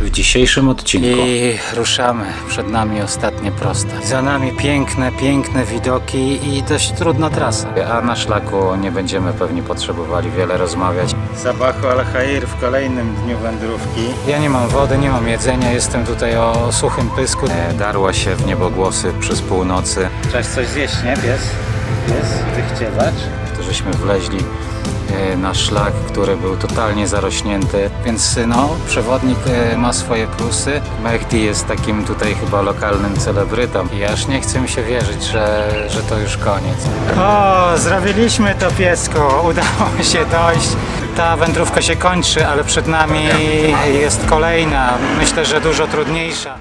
w dzisiejszym odcinku. I ruszamy. Przed nami ostatnie proste. Za nami piękne widoki i dość trudna trasa. A na szlaku nie będziemy pewnie potrzebowali wiele rozmawiać. Sabahu al-Khair w kolejnym dniu wędrówki. Ja nie mam wody, nie mam jedzenia, jestem tutaj o suchym pysku. Darła się w niebogłosy przez północy. Trzeba coś zjeść, nie? Pies, wychciewacz. To żeśmy wleźli na szlak, który był totalnie zarośnięty, więc no, przewodnik ma swoje plusy. Mehdi jest takim tutaj chyba lokalnym celebrytą i aż nie chce mi się wierzyć, że to już koniec. O, zrobiliśmy to, piesko, udało się dojść. Ta wędrówka się kończy, ale przed nami jest kolejna, myślę, że dużo trudniejsza.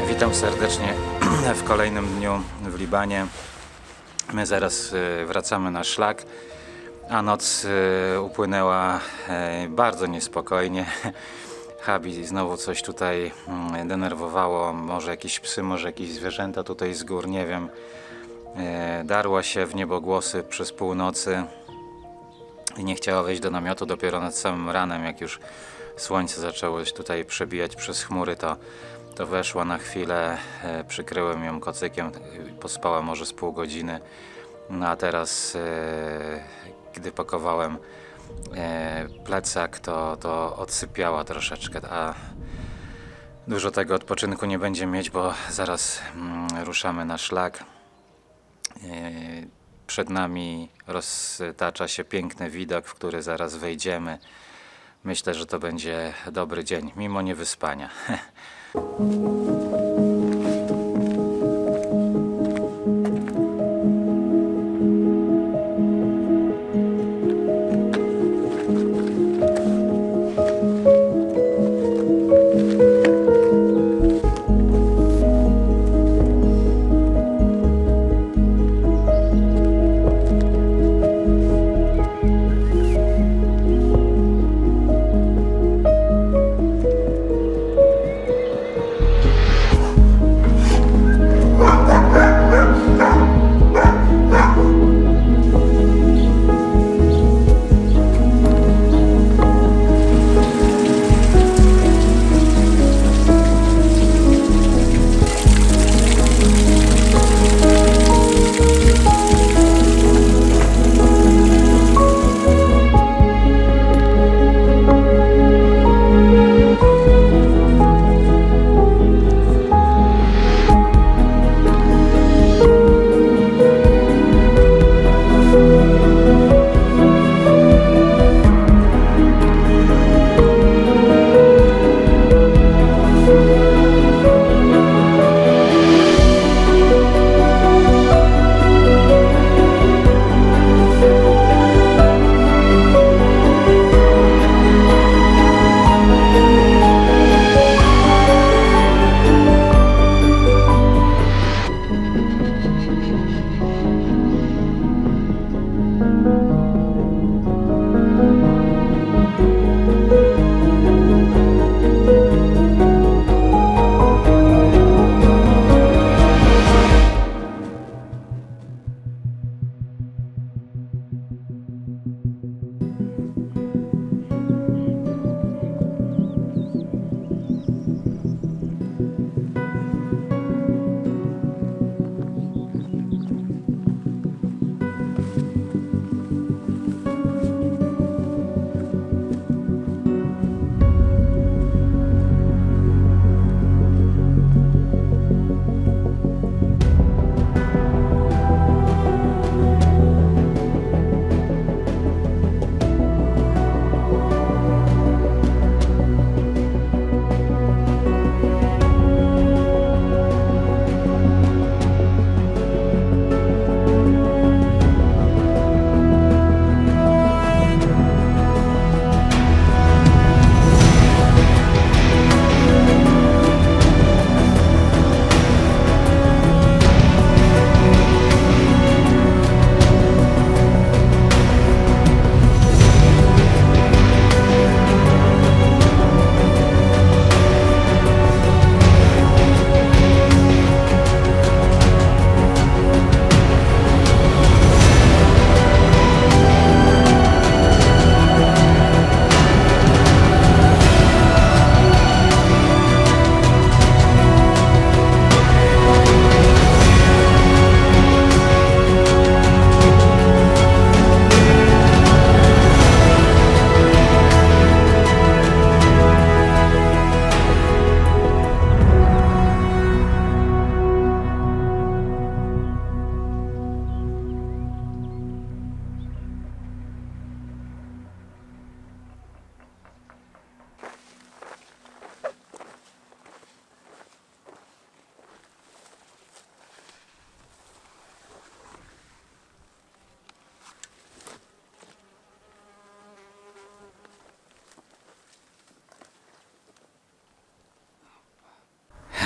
Witam serdecznie w kolejnym dniu w Libanie. My zaraz wracamy na szlak, a noc upłynęła bardzo niespokojnie. Habi znowu coś tutaj denerwowało, może jakieś psy, może jakieś zwierzęta tutaj z gór, nie wiem. Darła się w niebogłosy przez północy i nie chciała wejść do namiotu. Dopiero nad samym ranem, jak już słońce zaczęło się tutaj przebijać przez chmury, to weszła na chwilę, przykryłem ją kocykiem, pospała może z pół godziny. No a teraz, gdy pakowałem plecak, to odsypiała troszeczkę, a dużo tego odpoczynku nie będzie mieć, bo zaraz ruszamy na szlak. Przed nami roztacza się piękny widok, w który zaraz wejdziemy. Myślę, że to będzie dobry dzień, mimo niewyspania.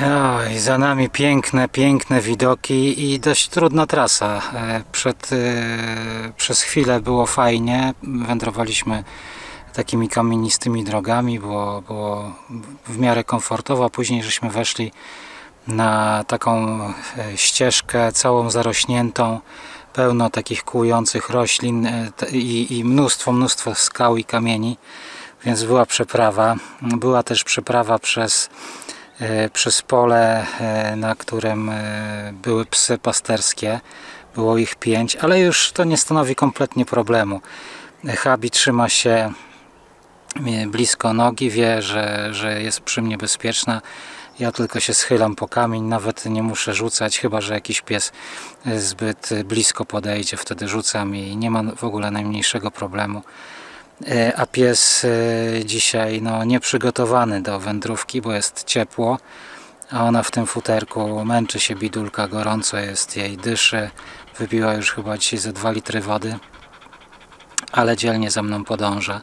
Oj, za nami piękne widoki i dość trudna trasa. Przez chwilę było fajnie, wędrowaliśmy takimi kamienistymi drogami, było w miarę komfortowo, a później żeśmy weszli na taką ścieżkę całą zarośniętą, pełno takich kłujących roślin i mnóstwo skał i kamieni, więc była przeprawa. Była też przeprawa przez pole, na którym były psy pasterskie. Było ich 5, ale już to nie stanowi kompletnie problemu. Habi trzyma się blisko nogi, wie, że jest przy mnie bezpieczna. Ja tylko się schylam po kamień, nawet nie muszę rzucać, chyba że jakiś pies zbyt blisko podejdzie, wtedy rzucam i nie ma w ogóle najmniejszego problemu. A pies dzisiaj nieprzygotowany do wędrówki, bo jest ciepło, a ona w tym futerku męczy się, bidulka, gorąco jest jej, dyszy, wypiła już chyba dzisiaj ze 2 litry wody, ale dzielnie za mną podąża.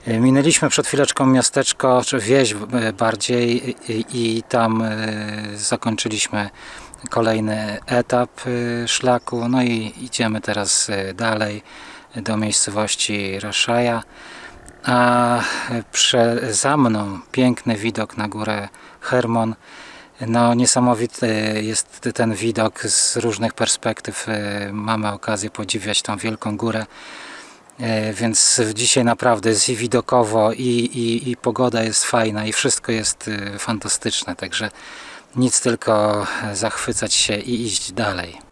Minęliśmy przed chwileczką miasteczko, czy wieś bardziej, i tam zakończyliśmy kolejny etap szlaku. No i idziemy teraz dalej do miejscowości Rashaja, a za mną piękny widok na górę Hermon. No, niesamowity jest ten widok z różnych perspektyw. Mamy okazję podziwiać tą wielką górę. Więc dzisiaj naprawdę jest i widokowo, i pogoda jest fajna, i wszystko jest fantastyczne, także nic, tylko zachwycać się i iść dalej.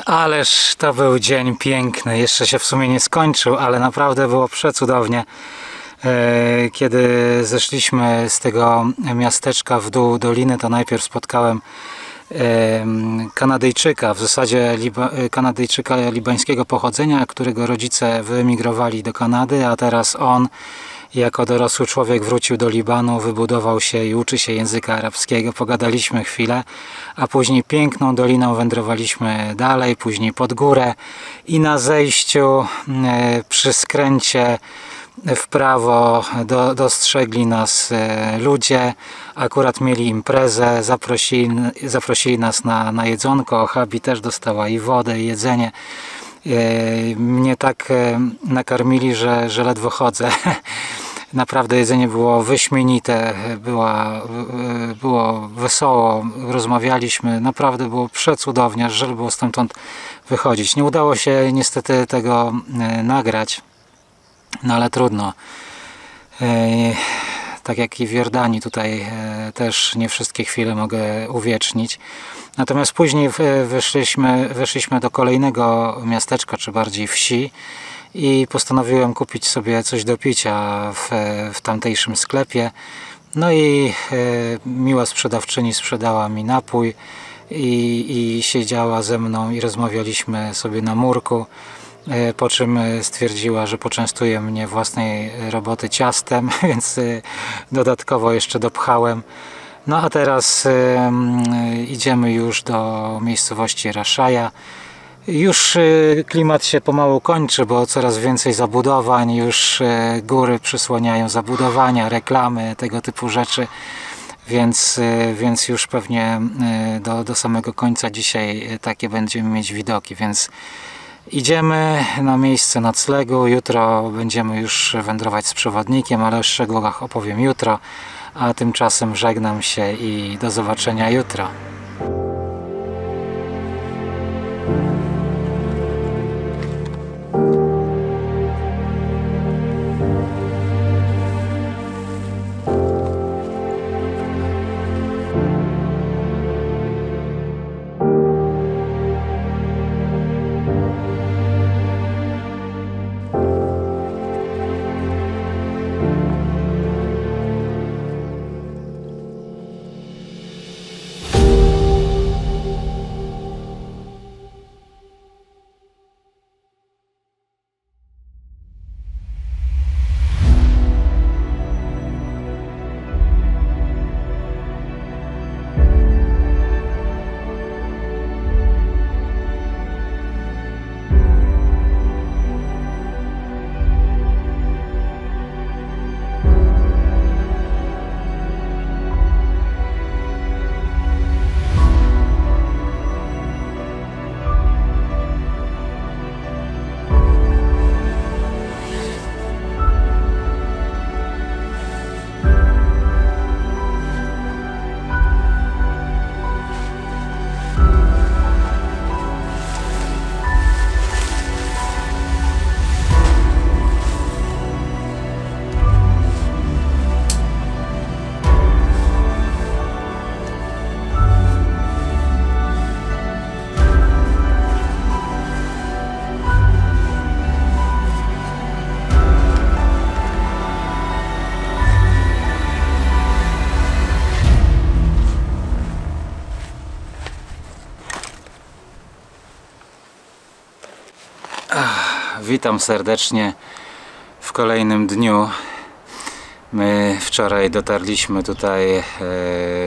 Ależ to był dzień piękny, jeszcze się w sumie nie skończył, ale naprawdę było przecudownie. Kiedy zeszliśmy z tego miasteczka w dół doliny, to najpierw spotkałem Kanadyjczyka, w zasadzie Kanadyjczyka libańskiego pochodzenia, którego rodzice wyemigrowali do Kanady, a teraz on jako dorosły człowiek wrócił do Libanu, wybudował się i uczy się języka arabskiego. Pogadaliśmy chwilę, a później piękną doliną wędrowaliśmy dalej, później pod górę i na zejściu przy skręcie w prawo dostrzegli nas ludzie, akurat mieli imprezę, zaprosili nas na jedzonko. Habi też dostała i wodę, i jedzenie. Mnie tak nakarmili, że ledwo chodzę. Naprawdę jedzenie było wyśmienite, było wesoło, rozmawialiśmy, naprawdę było przecudownie, żal było stamtąd wychodzić. Nie udało się niestety tego nagrać, no ale trudno. Tak jak i w Jordanii, tutaj też nie wszystkie chwile mogę uwiecznić. Natomiast później weszliśmy do kolejnego miasteczka, czy bardziej wsi, i postanowiłem kupić sobie coś do picia w tamtejszym sklepie. No i miła sprzedawczyni sprzedała mi napój i siedziała ze mną i rozmawialiśmy sobie na murku, po czym stwierdziła, że poczęstuje mnie własnej roboty ciastem, więc dodatkowo jeszcze dopchałem. No a teraz idziemy już do miejscowości Raszaja. Już klimat się pomału kończy, bo coraz więcej zabudowań, już góry przysłaniają zabudowania, reklamy, tego typu rzeczy, więc już pewnie do samego końca dzisiaj takie będziemy mieć widoki, więc idziemy na miejsce noclegu. Jutro będziemy już wędrować z przewodnikiem, ale o szczegółach opowiem jutro, a tymczasem żegnam się i do zobaczenia jutro. Witam serdecznie w kolejnym dniu. My wczoraj dotarliśmy tutaj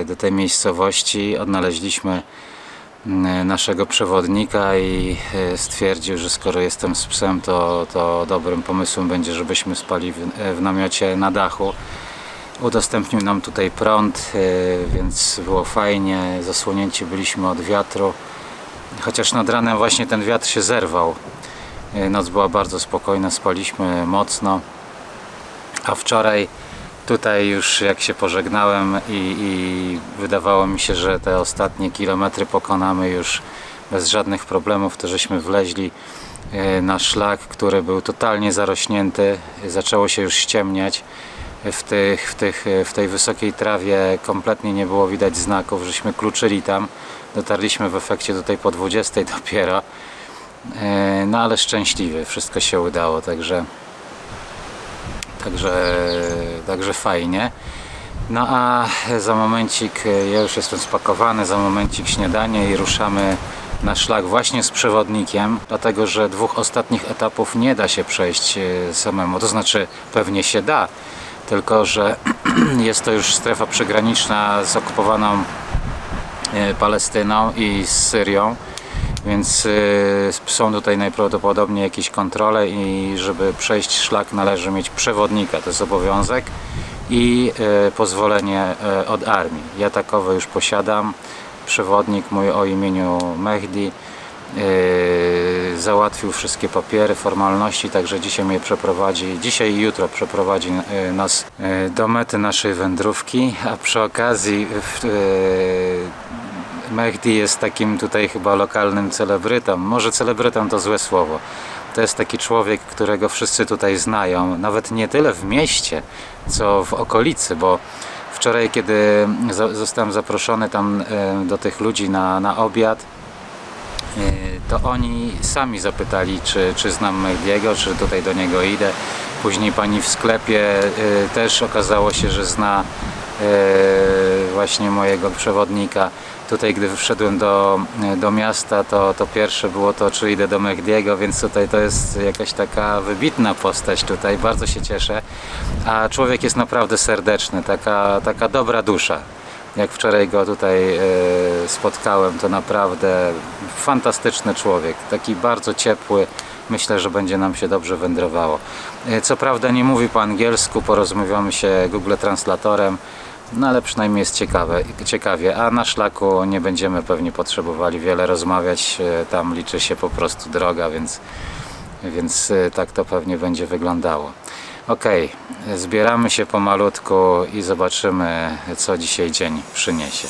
do tej miejscowości, odnaleźliśmy naszego przewodnika i stwierdził, że skoro jestem z psem, to dobrym pomysłem będzie, żebyśmy spali w namiocie na dachu. Udostępnił nam tutaj prąd, więc było fajnie, zasłonięci byliśmy od wiatru, chociaż nad ranem właśnie ten wiatr się zerwał. Noc była bardzo spokojna, spaliśmy mocno, a wczoraj tutaj już jak się pożegnałem i wydawało mi się, że te ostatnie kilometry pokonamy już bez żadnych problemów, to żeśmy wleźli na szlak, który był totalnie zarośnięty. Zaczęło się już ściemniać. W tej wysokiej trawie kompletnie nie było widać znaków, żeśmy kluczyli tam. Dotarliśmy w efekcie tutaj po 20 dopiero. No ale szczęśliwie, wszystko się udało, także fajnie. No a za momencik, ja już jestem spakowany, za momencik śniadanie i ruszamy na szlak właśnie z przewodnikiem, dlatego że dwóch ostatnich etapów nie da się przejść samemu, to znaczy pewnie się da, tylko że jest to już strefa przygraniczna z okupowaną Palestyną i z Syrią. Więc są tutaj najprawdopodobniej jakieś kontrole i żeby przejść szlak należy mieć przewodnika, to jest obowiązek, i pozwolenie od armii. Ja takowe już posiadam. Przewodnik mój o imieniu Mehdi załatwił wszystkie papiery, formalności, także dzisiaj mnie przeprowadzi, dzisiaj i jutro przeprowadzi nas do mety naszej wędrówki, a przy okazji Mehdi jest takim tutaj chyba lokalnym celebrytą, może celebrytą to złe słowo. To jest taki człowiek, którego wszyscy tutaj znają, nawet nie tyle w mieście, co w okolicy, bo wczoraj, kiedy zostałem zaproszony tam do tych ludzi na obiad, to oni sami zapytali, czy znam Mehdiego, czy tutaj do niego idę. Później pani w sklepie też okazało się, że zna właśnie mojego przewodnika. Tutaj, gdy wszedłem do miasta, to pierwsze było to, czy idę do Mehdiego, więc tutaj to jest jakaś taka wybitna postać tutaj, bardzo się cieszę. A człowiek jest naprawdę serdeczny, taka dobra dusza. Jak wczoraj go tutaj spotkałem, to naprawdę fantastyczny człowiek, taki bardzo ciepły. Myślę, że będzie nam się dobrze wędrowało. Co prawda nie mówi po angielsku, porozmawiamy się Google Translatorem, no ale przynajmniej jest ciekawie, a na szlaku nie będziemy pewnie potrzebowali wiele rozmawiać, tam liczy się po prostu droga, więc tak to pewnie będzie wyglądało. Ok, zbieramy się pomalutku i zobaczymy, co dzisiaj dzień przyniesie.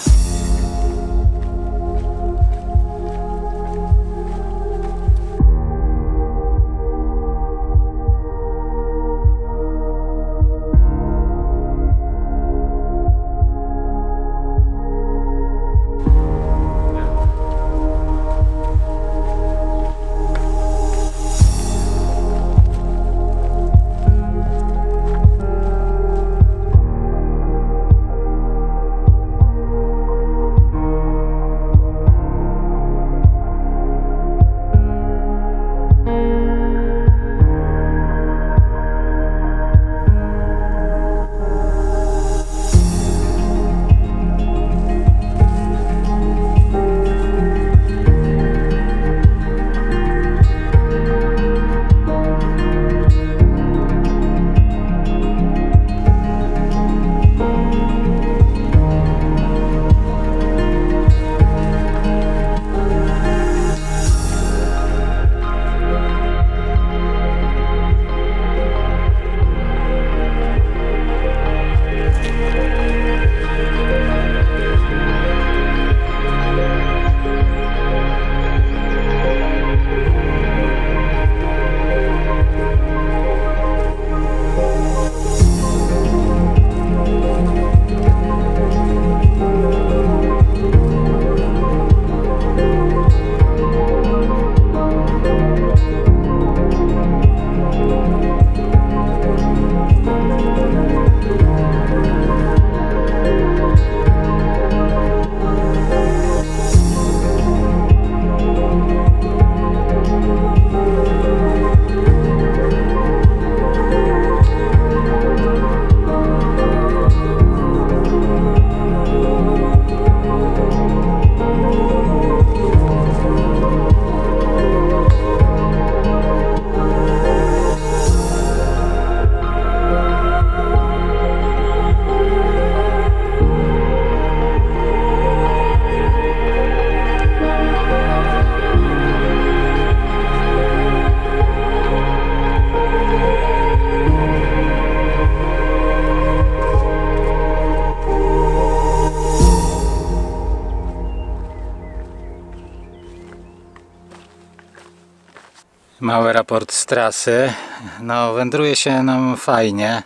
Mały raport z trasy. No, wędruje się nam fajnie.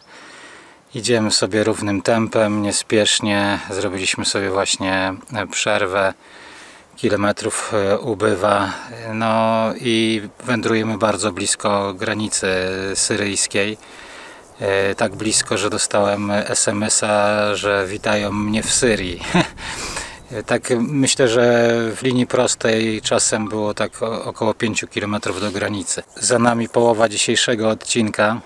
Idziemy sobie równym tempem, niespiesznie. Zrobiliśmy sobie właśnie przerwę. Kilometrów ubywa. No i wędrujemy bardzo blisko granicy syryjskiej. Tak blisko, że dostałem SMS-a, że witają mnie w Syrii. Tak myślę, że w linii prostej czasem było tak około 5 km do granicy. Za nami połowa dzisiejszego odcinka.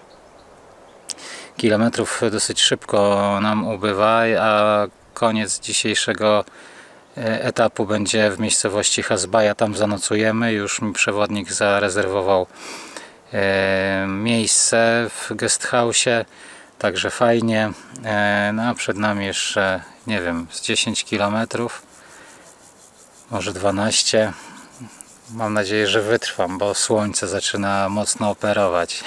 Kilometrów dosyć szybko nam ubywa, a koniec dzisiejszego etapu będzie w miejscowości Hasbaja, tam zanocujemy. Już mi przewodnik zarezerwował miejsce w guesthouse'ie, także fajnie. No a przed nami jeszcze, nie wiem, z 10 km, może 12. Mam nadzieję, że wytrwam, bo słońce zaczyna mocno operować.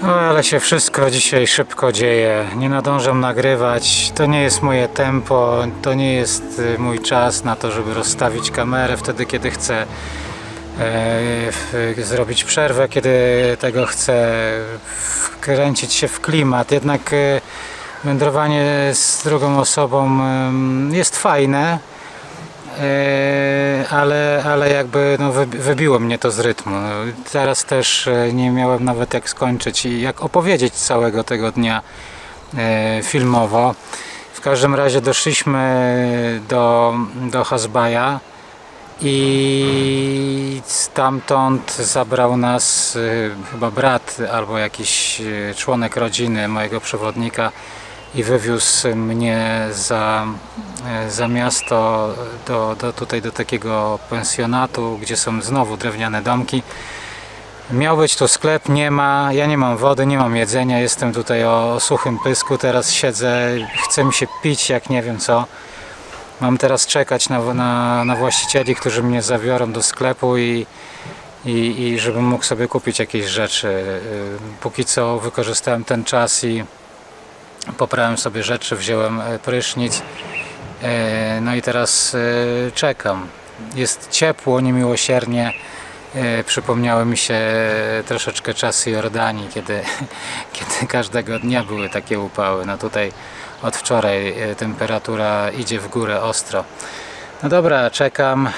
O, ale się wszystko dzisiaj szybko dzieje. Nie nadążam nagrywać. To nie jest moje tempo, to nie jest mój czas na to, żeby rozstawić kamerę wtedy, kiedy chcę zrobić przerwę, kiedy tego chcę, wkręcić się w klimat. Jednak wędrowanie z drugą osobą jest fajne, ale jakby no, wybiło mnie to z rytmu. Teraz też nie miałem nawet jak skończyć i jak opowiedzieć całego tego dnia filmowo. W każdym razie doszliśmy do Hasbaja i stamtąd zabrał nas chyba brat albo jakiś członek rodziny mojego przewodnika i wywiózł mnie za miasto tutaj do takiego pensjonatu, gdzie są znowu drewniane domki. Miał być tu sklep, nie ma, ja nie mam wody, nie mam jedzenia, jestem tutaj o suchym pysku, teraz siedzę, chce mi się pić jak nie wiem co. Mam teraz czekać na właścicieli, którzy mnie zabiorą do sklepu i żebym mógł sobie kupić jakieś rzeczy. Póki co wykorzystałem ten czas i poprałem sobie rzeczy, wziąłem prysznic, no i teraz czekam. Jest ciepło, niemiłosiernie. Przypomniały mi się troszeczkę czasy Jordanii, kiedy każdego dnia były takie upały. No tutaj od wczoraj temperatura idzie w górę ostro. No dobra, czekam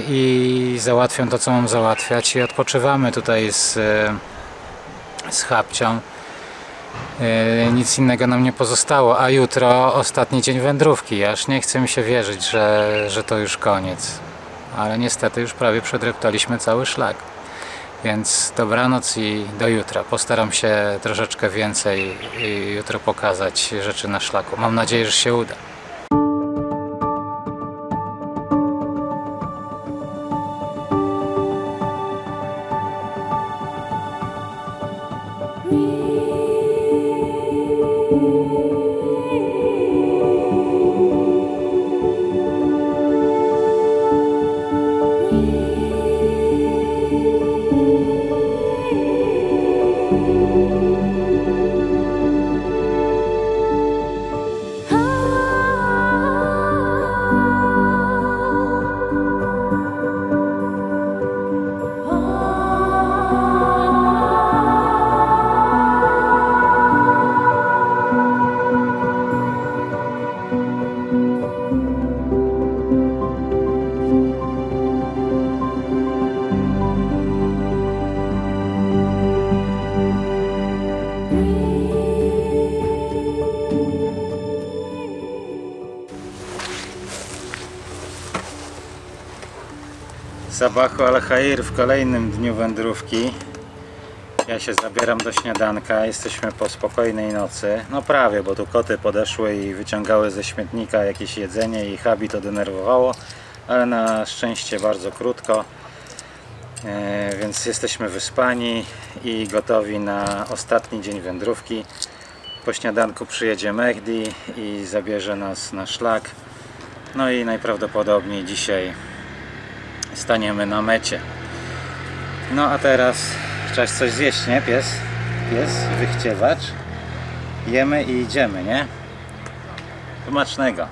i załatwiam to, co mam załatwiać i odpoczywamy tutaj z Chapcią. Nic innego nam nie pozostało, a jutro ostatni dzień wędrówki. Aż nie chce mi się wierzyć, że to już koniec. Ale niestety już prawie przedreptaliśmy cały szlak. Więc dobranoc i do jutra. Postaram się troszeczkę więcej jutro pokazać rzeczy na szlaku. Mam nadzieję, że się uda. Ah Sabahu al-Khair w kolejnym dniu wędrówki. Ja się zabieram do śniadanka. Jesteśmy po spokojnej nocy. No prawie, bo tu koty podeszły i wyciągały ze śmietnika jakieś jedzenie i Habi to denerwowało, ale na szczęście bardzo krótko. Więc jesteśmy wyspani i gotowi na ostatni dzień wędrówki. Po śniadanku przyjedzie Mehdi i zabierze nas na szlak. No i najprawdopodobniej dzisiaj staniemy na mecie. No a teraz trzeba coś zjeść, nie? Pies, wychciewacz. Jemy i idziemy, nie? Smacznego.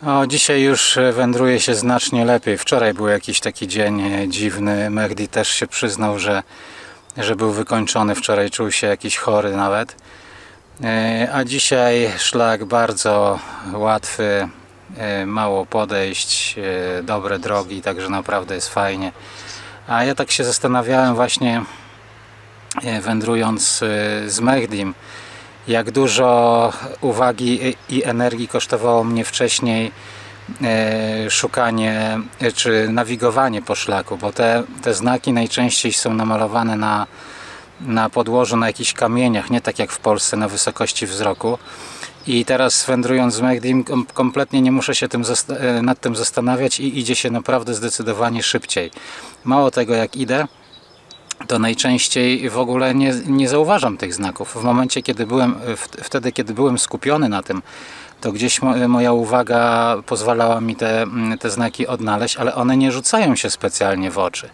O, dzisiaj już wędruje się znacznie lepiej. Wczoraj był jakiś taki dzień dziwny. Mehdi też się przyznał, że był wykończony. Wczoraj czuł się jakiś chory nawet. A dzisiaj szlak bardzo łatwy, mało podejść, dobre drogi, także naprawdę jest fajnie. A ja tak się zastanawiałem właśnie, wędrując z Mehdim, jak dużo uwagi i energii kosztowało mnie wcześniej szukanie czy nawigowanie po szlaku, bo te znaki najczęściej są namalowane na podłożu, na jakichś kamieniach, nie tak jak w Polsce na wysokości wzroku. I teraz wędrując z Mehdim kompletnie nie muszę się nad tym zastanawiać i idzie się naprawdę zdecydowanie szybciej. Mało tego, jak idę, to najczęściej w ogóle nie zauważam tych znaków. W momencie, wtedy, kiedy byłem skupiony na tym, to gdzieś moja uwaga pozwalała mi te znaki odnaleźć, ale one nie rzucają się specjalnie w oczy.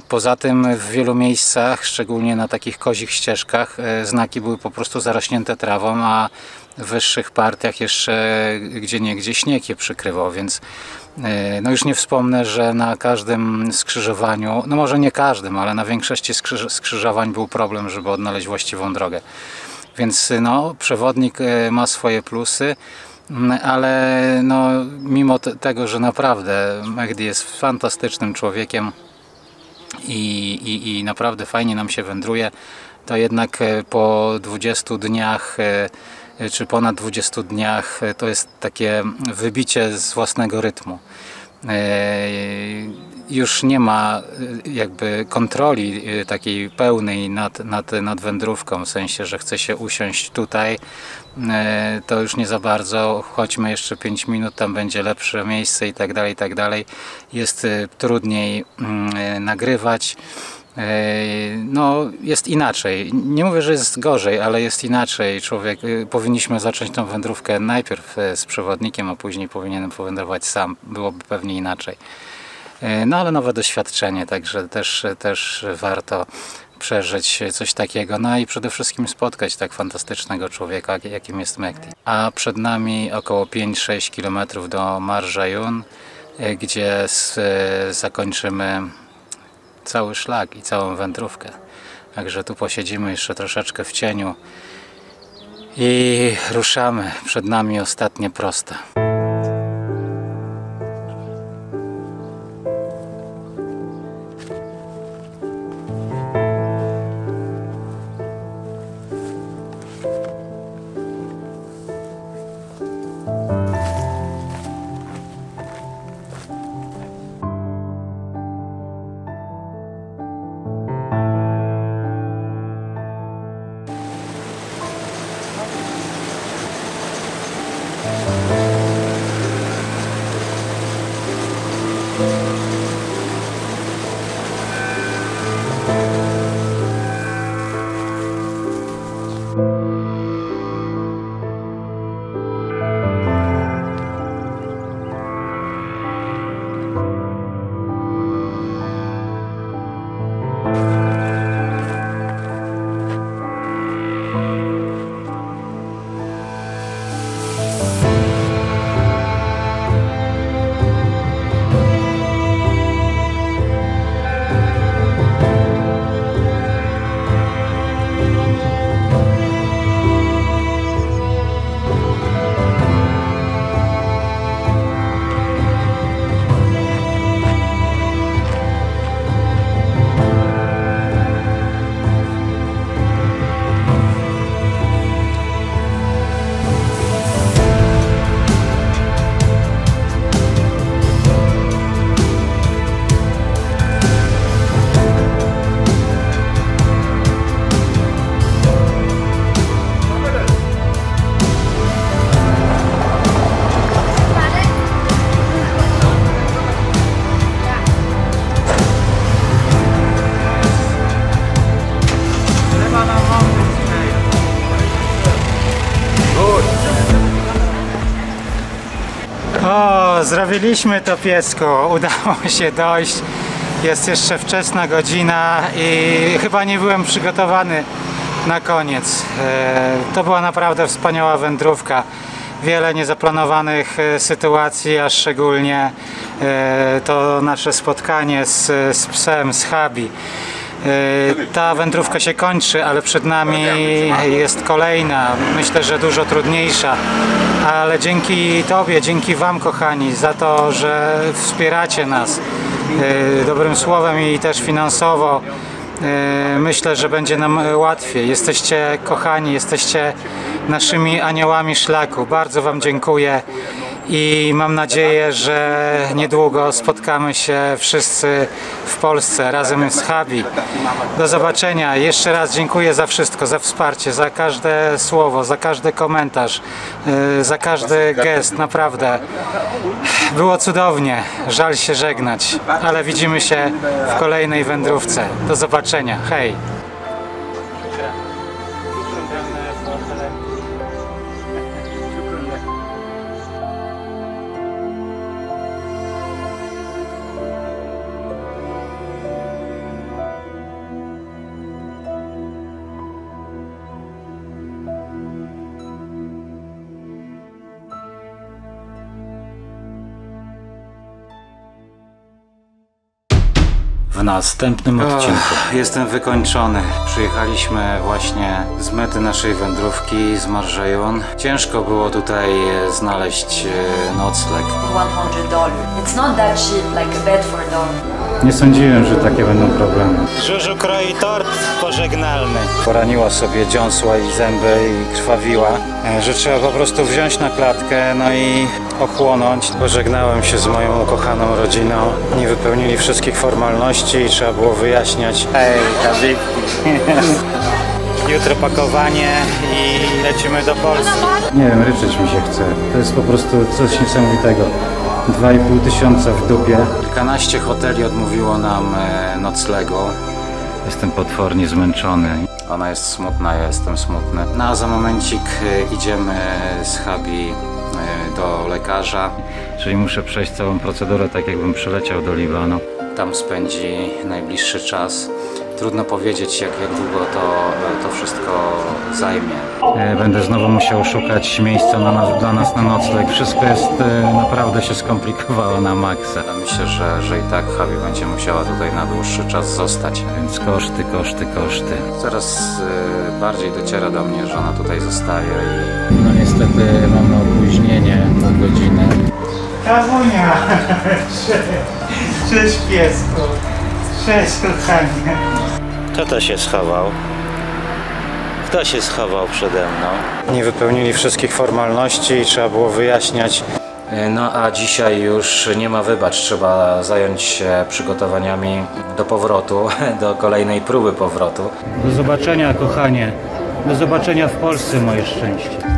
Poza tym w wielu miejscach, szczególnie na takich kozich ścieżkach, znaki były po prostu zarośnięte trawą, a w wyższych partiach jeszcze gdzieniegdzie śnieg je przykrywał, więc no już nie wspomnę, że na każdym skrzyżowaniu, no może nie każdym, ale na większości skrzyżowań był problem, żeby odnaleźć właściwą drogę. Więc no, przewodnik ma swoje plusy, ale no, mimo tego, że naprawdę Mehdi jest fantastycznym człowiekiem i naprawdę fajnie nam się wędruje, to jednak po 20 dniach czy ponad 20 dniach to jest takie wybicie z własnego rytmu. Już nie ma jakby kontroli takiej pełnej nad wędrówką, w sensie, że chce się usiąść tutaj, to już nie za bardzo, chodźmy jeszcze 5 minut, tam będzie lepsze miejsce i tak dalej, i tak dalej. Jest trudniej nagrywać. No, jest inaczej. Nie mówię, że jest gorzej, ale jest inaczej. Powinniśmy zacząć tą wędrówkę najpierw z przewodnikiem, a później powinienem powędrować sam. Byłoby pewnie inaczej. No, ale nowe doświadczenie, także też warto przeżyć coś takiego. No i przede wszystkim spotkać tak fantastycznego człowieka, jakim jest Mehdi. A przed nami około 5-6 km do Marjayun. gdzie zakończymy cały szlak i całą wędrówkę. Także tu posiedzimy jeszcze troszeczkę w cieniu i ruszamy. Przed nami ostatnie proste. O, zrobiliśmy to, piesku. Udało się dojść. Jest jeszcze wczesna godzina i chyba nie byłem przygotowany na koniec. To była naprawdę wspaniała wędrówka. Wiele niezaplanowanych sytuacji, a szczególnie to nasze spotkanie z psem, z Habi. Ta wędrówka się kończy, ale przed nami jest kolejna, myślę, że dużo trudniejsza, ale dzięki Tobie, dzięki Wam, kochani, za to, że wspieracie nas dobrym słowem i też finansowo, myślę, że będzie nam łatwiej. Jesteście kochani, jesteście naszymi aniołami szlaku. Bardzo Wam dziękuję i mam nadzieję, że niedługo spotkamy się wszyscy w Polsce razem z Habi. Do zobaczenia. Jeszcze raz dziękuję za wszystko, za wsparcie, za każde słowo, za każdy komentarz, za każdy gest. Naprawdę było cudownie. Żal się żegnać, ale widzimy się w kolejnej wędrówce. Do zobaczenia. Hej! W następnym odcinku. Jestem wykończony. Przyjechaliśmy właśnie z mety naszej wędrówki z Marseille. Ciężko było tutaj znaleźć nocleg. $100. It's not that cheap, like a bed for a dog. Nie sądziłem, że takie będą problemy. Żużu kroi tort pożegnalny. Poraniła sobie dziąsła i zęby i krwawiła, że trzeba po prostu wziąć na klatkę, no i ochłonąć. Pożegnałem się z moją ukochaną rodziną. Nie wypełnili wszystkich formalności i trzeba było wyjaśniać. Hej, Habibki. Jutro pakowanie i lecimy do Polski. Nie wiem, ryczeć mi się chce. To jest po prostu coś niesamowitego. 2,5 tysiąca w dupie. Kilkanaście hoteli odmówiło nam noclegu. Jestem potwornie zmęczony. Ona jest smutna, ja jestem smutny. No a za momencik idziemy z Habi do lekarza. Czyli muszę przejść całą procedurę, tak jakbym przyleciał do Libanu. Tam spędzi najbliższy czas. Trudno powiedzieć, jak długo to wszystko zajmie. Będę znowu musiał szukać miejsca dla nas na nocleg. Wszystko jest naprawdę się skomplikowało na maksa. Myślę, że i tak Habi będzie musiała tutaj na dłuższy czas zostać. Więc koszty. Coraz bardziej dociera do mnie, że ona tutaj zostaje i no niestety mamy opóźnienie pół godziny. Kawunia! Cześć piesku! Cześć kochanie! Kto się schował? Kto się schował przede mną? Nie wypełnili wszystkich formalności i trzeba było wyjaśniać. No a dzisiaj już nie ma wybacz, trzeba zająć się przygotowaniami do powrotu, do kolejnej próby powrotu. Do zobaczenia, kochanie. Do zobaczenia w Polsce, moje szczęście.